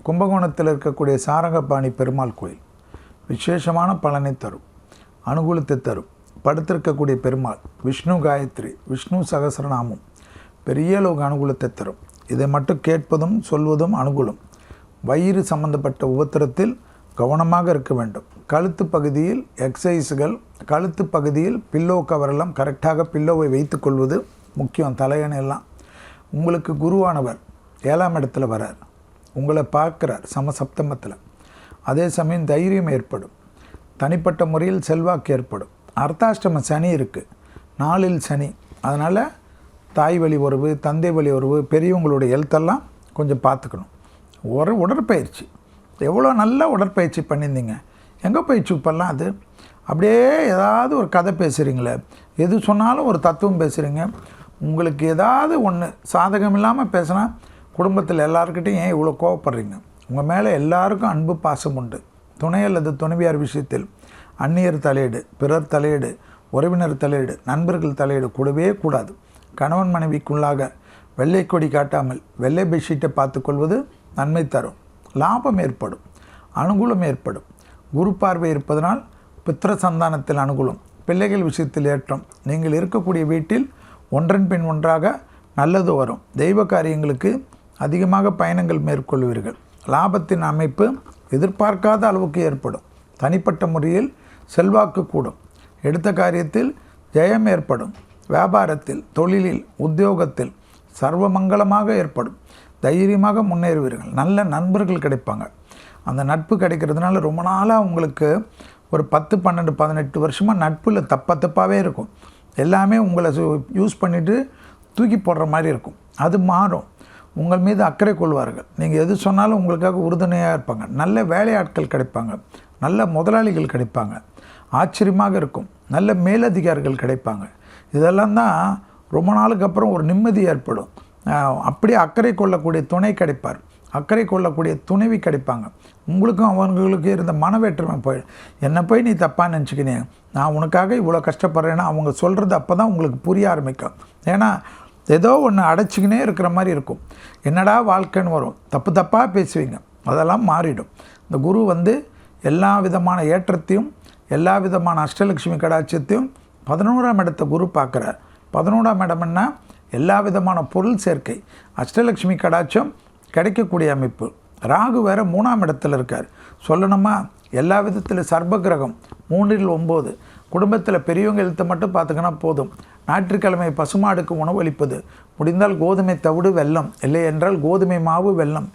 கும்பகோணத்தில் இருக்கக்கூடிய சாரங்கபாணி பெருமாள் கோயில் விசேஷமான பலனை தரும், அனுகூலத்தை தரும். படுத்திருக்கக்கூடிய பெருமாள் விஷ்ணு காயத்ரி, விஷ்ணு சகசரநாமம் பெரிய அளவுக்கு அனுகூலத்தை தரும். இதை மட்டும் கேட்பதும் சொல்வதும் அனுகூலம். வயிறு சம்பந்தப்பட்ட உபத்திரத்தில் கவனமாக இருக்க வேண்டும். கழுத்து பகுதியில் எக்ஸசைஸுகள், கழுத்து பகுதியில் பில்லோ கவரெல்லாம் கரெக்டாக பில்லோவை வைத்து கொள்வது முக்கியம். தலையணையெல்லாம் உங்களுக்கு குருவானவர் 7ஆம் இடத்துல வரார், உங்களை பார்க்குறார் சமசப்தமத்தில். அதே சமயம் தைரியம் ஏற்படும், தனிப்பட்ட முறையில் செல்வாக்கு ஏற்படும். அர்த்தாஷ்டம சனி இருக்குது, 4இல் சனி. அதனால் தாய் வழி உறவு, தந்தை வழி உறவு, பெரியவங்களுடைய ஹெல்த்தெல்லாம் கொஞ்சம் பார்த்துக்கணும். உடற்பயிற்சி எவ்வளோ நல்ல உடற்பயிற்சி பண்ணியிருந்தீங்க, எங்கே போயிடுச்சு இப்போல்லாம்? அது அப்படியே ஏதாவது ஒரு கதை பேசுகிறீங்களே, எது சொன்னாலும் ஒரு தத்துவம் பேசுகிறீங்க. உங்களுக்கு ஏதாவது ஒன்று சாதகம் இல்லாமல் பேசினா குடும்பத்தில் எல்லாருக்கிட்டையும் ஏன் இவ்வளோ கோவப்படுறீங்க? உங்கள் மேலே எல்லாருக்கும் அன்பு பாசம் உண்டு. துணை அல்லது துணைவியார் விஷயத்தில் அந்நியர் தலையீடு, பிறர் தலையீடு, உறவினர் தலையீடு, நண்பர்கள் தலையீடு கூடவே கூடாது. கணவன் மனைவிக்குள்ளாக வெள்ளை கொடி காட்டாமல் வெள்ளை பெட்ஷீட்டை பார்த்துக்கொள்வது நன்மை தரும். லாபம் ஏற்படும், அனுகூலம் ஏற்படும். குரு பார்வை இருப்பதனால் பித்திர சந்தானத்தில் அனுகூலம், பிள்ளைகள் விஷயத்தில் ஏற்றம். நீங்கள் இருக்கக்கூடிய வீட்டில் ஒன்றன் பின் ஒன்றாக நல்லது வரும். தெய்வ காரியங்களுக்கு அதிகமாக பயணங்கள் மேற்கொள்வீர்கள். லாபத்தின் அமைப்பு எதிர்பார்க்காத அளவுக்கு ஏற்படும். தனிப்பட்ட முறையில் செல்வாக்கு கூடும். எடுத்த காரியத்தில் ஜெயம் ஏற்படும். வியாபாரத்தில், தொழிலில், உத்தியோகத்தில் சர்வமங்கலமாக ஏற்படும். தைரியமாக முன்னேறுவீர்கள். நல்ல நண்பர்கள் கிடைப்பாங்க. அந்த நட்பு கிடைக்கிறதுனால ரொம்ப நாளாக உங்களுக்கு ஒரு 10, 12, 18 வருஷமாக நட்பில் தப்பாகவே இருக்கும். எல்லாமே உங்களை யூஸ் பண்ணிவிட்டு தூக்கி போடுற மாதிரி இருக்கும். அது மாறும். உங்கள் மீது அக்கறை கொள்வார்கள். நீங்கள் எது சொன்னாலும் உங்களுக்காக உறுதுணையாக இருப்பாங்க. நல்ல வேலையாட்கள் கிடைப்பாங்க, நல்ல முதலாளிகள் கிடைப்பாங்க. ஆச்சரியமாக இருக்கும். நல்ல மேலதிகாரிகள் கிடைப்பாங்க. இதெல்லாம் தான் ரொம்ப நாளுக்கு அப்புறம் ஒரு நிம்மதி ஏற்படும். அப்படியே அக்கறை கொள்ளக்கூடிய துணை கிடைப்பார், அக்கறை கொள்ளக்கூடிய துணைவி கிடைப்பாங்க. உங்களுக்கும் அவங்களுக்கு இருந்த மனவேற்றுமை போய் என்னை போய் நீ தப்பாக நினச்சிக்கினே, நான் உனக்காக இவ்வளோ கஷ்டப்படுறேன்னா அவங்க சொல்கிறது அப்போ தான் உங்களுக்கு புரிய ஆரம்பிக்கும். ஏன்னா ஏதோ ஒன்று அடைச்சிக்கினே இருக்கிற மாதிரி இருக்கும். என்னடா வாழ்க்கைன்னு வரும், தப்பாக பேசுவீங்க. அதெல்லாம் மாறிடும். இந்த குரு எல்லா விதமான ஏற்றத்தையும் எல்லா விதமான அஷ்டலட்சுமி கடாட்சியத்தையும் 11ஆம் இடத்தை குரு பார்க்குறார். 11ஆம் இடம்னா எல்லா விதமான பொருள் சேர்க்கை, அஷ்டலட்சுமி கடாட்சம் கிடைக்கக்கூடிய அமைப்பு. ராகு வேறு 3ஆம் இடத்துல இருக்கார். சொல்லணுமா, எல்லா விதத்தில் சர்ப கிரகம் 3இல் 9. குடும்பத்தில் பெரியவங்க எழுத்தை மட்டும் பார்த்துக்கினா போதும். ஞாயிற்றுக்கிழமை பசுமாடுக்கு உணவளிப்பது, முடிந்தால் கோதுமை தவிடு வெல்லம், இல்லை என்றால் கோதுமை மாவு வெல்லம்